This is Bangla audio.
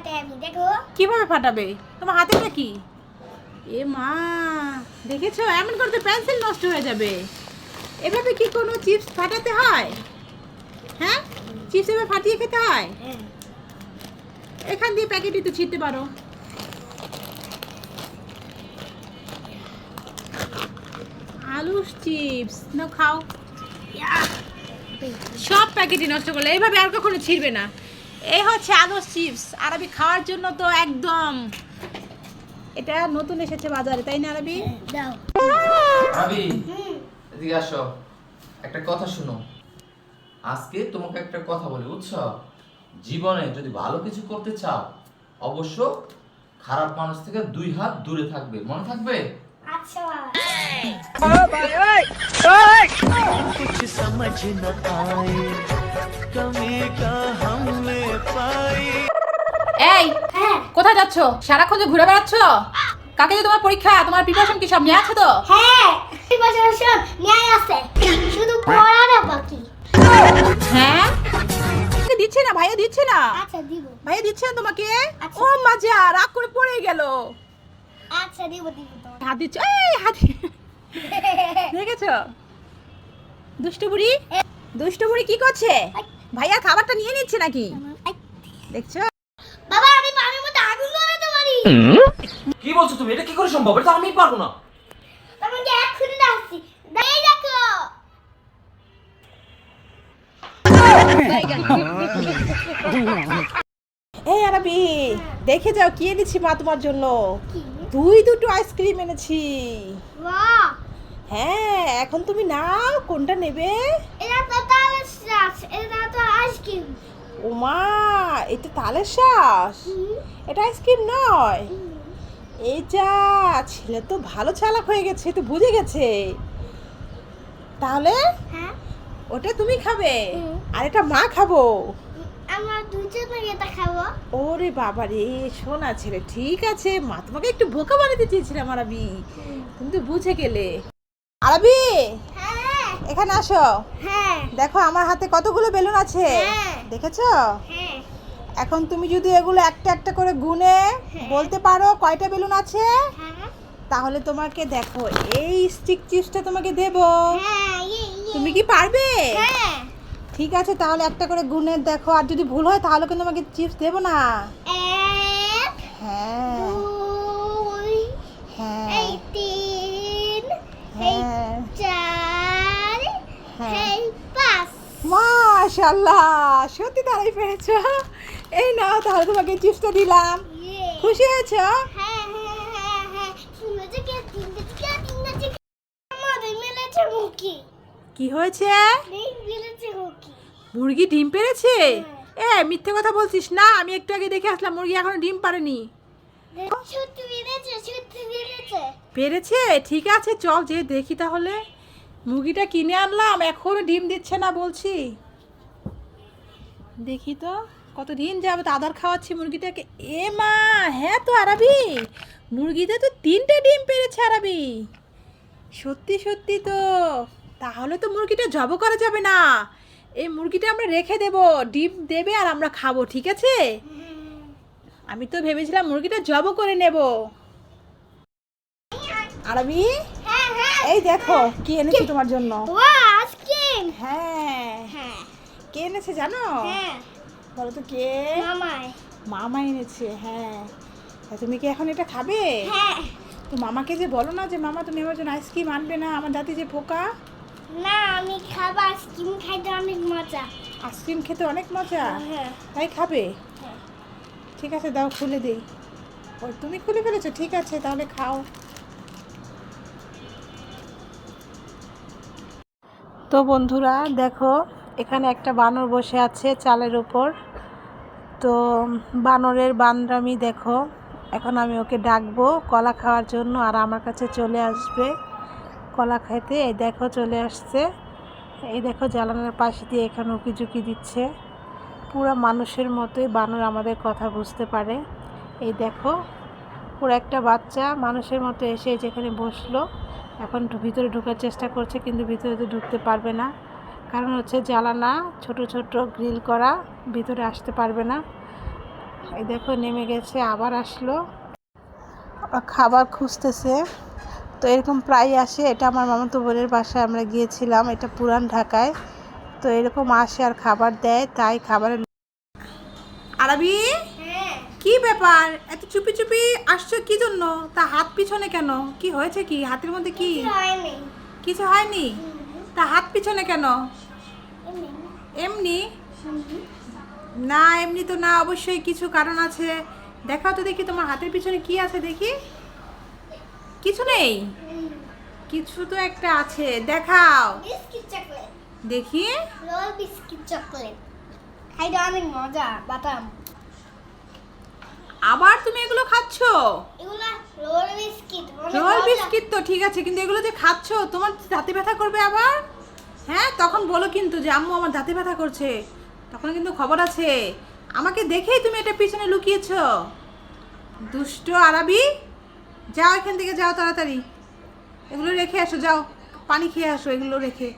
ফাটাবি দেখো। কিভাবে ফাটাবে? তোমার হাতেটা কি? এ মা, দেখেছো এমন করতে পেন্সিল নষ্ট হয়ে যাবে। এভাবে কি কোনো চিপস ফাটাতে হয়? হ্যাঁ, চিপস এভাবে ফাটিয়ে খেতে হয়? এখান দিয়ে প্যাকেটই তো ছিঁড়তে পারো। আলুর চিপস না খাও, সব প্যাকেটই নষ্ট করলে। এইভাবে আর কখনো ছিঁড়বে না। এই হচ্ছে আলুর চিপস। আরবি খাওয়ার জন্য তো একদম, এটা নতুন এসেছে বাজারে, তাই না আরবি? দাও। আরবি, এদিকে আসো, একটা কথা শুনো। আজকে তোমাকে একটা কথা বলি, বুঝছো? জীবনে যদি ভালো কিছু করতে চাও, অবশ্য খারাপ মানুষ থেকে 2 হাত দূরে থাকবে, মনে থাকবে? আচ্ছা कुछ समझ न आए कमी का हमने पाई। এই, হ্যাঁ কোথায় যাচ্ছ? সারাক্ষণ যে ঘুরে বেড়াচ্ছ। কাকে যে তোমার পরীক্ষা, তোমার প্রিপারেশন কি সব নিয়ে আছে তো? হ্যাঁ প্রিপারেশন নিয়ে আছে, শুধু পড়াটা বাকি। হ্যাঁ, দিচ্ছে না ভাইয়া, দিচ্ছে না। আচ্ছা দিব। ভাইয়া দিচ্ছে না তোমাকে? আচ্ছা। ও মজা, রাগ করে পড়ে গেল। আচ্ছা দিব তো। হাত দিচ্ছে, এই হাত। দেখেছো দুষ্টু বুড়ি? দুষ্টু বুড়ি কি করছে? ভাইয়া খাবারটা নিয়ে নিচ্ছে নাকি? দেখছো? বাবা আমি পানির মধ্যে আগুন ধরাতে পারি। কি বলছো তুমি? এটা কি করে সম্ভব? এটা আমি পারবো না। তোমাকে এক্ষুনি ডাকছি, এই দেখো। এই আরবি, দেখে যাও কি এনেছি মা তোমার জন্য। কি? দুটো আইসক্রিম এনেছি। বাহ হ্যাঁ, এখন তুমি নাও কোনটা নেবে। এটা তো তালের শ্বাস, এটা তো আইসক্রিম। ওমা, এটা তালের শ্বাস, এটা আইসক্রিম নয়। এই যা, ছেলে তো ভালো চালাক হয়ে গেছে, তো বুঝে গেছে। তাহলে হ্যাঁ ওটা তুমি খাবে হুম। আর এটা মা খাবো। আমরা দুজনে এটা খাবো। ওরে বাবা রে, শোনা ছেলে, ঠিক আছে, মা তোমাকে একটু বোকা বানাতে চেয়েছিলাম আরবি, কিন্তু বুঝে গেলে। আরবি, হ্যাঁ এখানে আসো। হ্যাঁ দেখো আমার হাতে কতগুলো বেলুন আছে, হ্যাঁ। দেখেছো? হ্যাঁ এখন তুমি যদি এগুলো একটা একটা করে গুনে বলতে পারো কয়টা বেলুন আছে, হ্যাঁ তাহলে তোমাকে দেখো এই স্টিক চিপসটা তোমাকে দেব। হ্যাঁ তুমি কি পারবে? হ্যাঁ ঠিক আছে, তাহলে একটা করে গুনে দেখো, আর যদি ভুল হয় তাহলে কিন্তু তোমাকে চিপস দেব না। এক হ্যাঁ দুই হ্যাঁ এই তিন এই হ্যাঁ চার হ্যাঁ। এই পাঁচ। মাশাআল্লাহ, সত্যি তারাই পেরেছো। এই নাও, তাহলে তোমাকে চিপসটা দিলাম। ইয়ে। খুশি হয়েছো? হ্যাঁ হ্যাঁ হ্যাঁ হ্যাঁ তিনটে থেকে আমাদের মিলেছে মুখি। কি হয়েছে? ডিম মিলেছে মুখি। মুরগি ডিম পেড়েছে? এ মিথ্যে কথা বলছিস না, আমি একটু আগে দেখে আসলাম মুরগি এখনো ডিম পারেনি। সত্যি মিলেছে, সত্যি মিলেছে। পেরেছে? ঠিক আছে, চল যে দেখি তাহলে। মুরগিটা কিনে আনলাম, এখনো ডিম দিচ্ছে না বলছি। দেখি তো কতদিন যাবত আদার খাওয়াচ্ছি মুরগিটাকে। এ মা, হ্যাঁ তো আরবি, মুরগিতে তো 3টে ডিম পেড়েছে আরবি। সত্যি সত্যি তো, তাহলে তো মুরগিটা জব করা যাবে না। এই মুরগিটা আমরা রেখে দেব, ডিম দেবে আর আমরা খাবো, ঠিক আছে? আমি তো ভেবেছিলাম মুরগিটা জব করে নেব। আরবি, হ্যাঁ হ্যাঁ এই দেখো কি এনেছি তোমার জন্য। ওয়া আইসক্রিম। হ্যাঁ, হ্যাঁ কে এনেছে জানো? হ্যাঁ বলো তো কে? মামাই। মামা এনেছে। হ্যাঁ, তা তুমি কি এখন এটা খাবে? হ্যাঁ তো মামাকে যে বলো না যে মামা তুমি আমার জন্য আইসক্রিম আনবে না, আমার দাঁতে যে পোকা। না আমি খাবো, আইসক্রিম খাইতে অনেক মজা। আইসক্রিম খেতে অনেক মজা, হ্যাঁ তাই খাবে? হ্যাঁ। ঠিক আছে, দাও খুলে দিই। ও তুমি খুলে ফেলেছো, ঠিক আছে তাহলে খাও। তো বন্ধুরা দেখো, এখানে একটা বানর বসে আছে চালের উপর। তো বানরের বান্দরামি দেখো। এখন আমি ওকে ডাকবো কলা খাওয়ার জন্য, আর আমার কাছে চলে আসবে কলা খেতে। এই দেখো চলে আসছে। এই দেখো জানালার পাশে দিয়ে এখানে উকি ঝুঁকি দিচ্ছে। পুরো মানুষের মতোই বানর আমাদের কথা বুঝতে পারে। এই দেখো পুরো একটা বাচ্চা মানুষের মতো এসে যেখানে বসলো, এখন ভিতরে ঢোকার চেষ্টা করছে, কিন্তু ভিতরে তো ঢুকতে পারবে না, কারণ হচ্ছে জানালা ছোট ছোট গ্রিল করা, ভিতরে আসতে পারবে না। এই দেখো নেমে গেছে, আবার আসলো। ওরা খাবার খুঁজতেছে। তো এরকম প্রায় আসে। এটা আমার মামাতো বোনের বাসায় আমরা গিয়েছিলাম, এটা পুরান ঢাকায়। তো এরকম আসে আর খাবার দেয়, তাই খাবারের। আরবি, হ্যাঁ কি ব্যাপার এত চুপি চুপি আসছো কি জন্য? তা হাত পিছনে কেন? কি হয়েছে? কি হাতের মধ্যে কি? কিছু হয়নি। কিছু হয়নি? তা হাত পিছনে কেন? এমনি। এমনি না, এমনি তো না, অবশ্যই কিছু কারণ আছে। দেখাও তো দেখি তোমার হাতের পিছনে কি আছে দেখি। কিছু নেই? কিছু তো একটা আছে, দেখাও বিস্কিট চকলেট, দেখি। রোল বিস্কিট চকলেট খাইতে অনেক মজা, বাদাম। আবার তুমি এগুলো খাচ্ছো? এগুলা রোল বিস্কিট, রোল বিস্কিট তো ঠিক আছে, কিন্তু এগুলো যে খাচ্ছো তোমার দাঁতে ব্যথা করবে আবার। হ্যাঁ, তখন বলো কিন্তু যে আম্মু আমার দাঁতে ব্যথা করছে, তখন কিন্তু খবর আছে। আমাকে দেখেই তুমি এটা পিছনে লুকিয়েছো। দুষ্ট আরবি, যাও এখান থেকে, যাও তাড়াতাড়ি। এগুলো রেখে আসো, যাও পানি খেয়ে আসো এগুলো রেখে।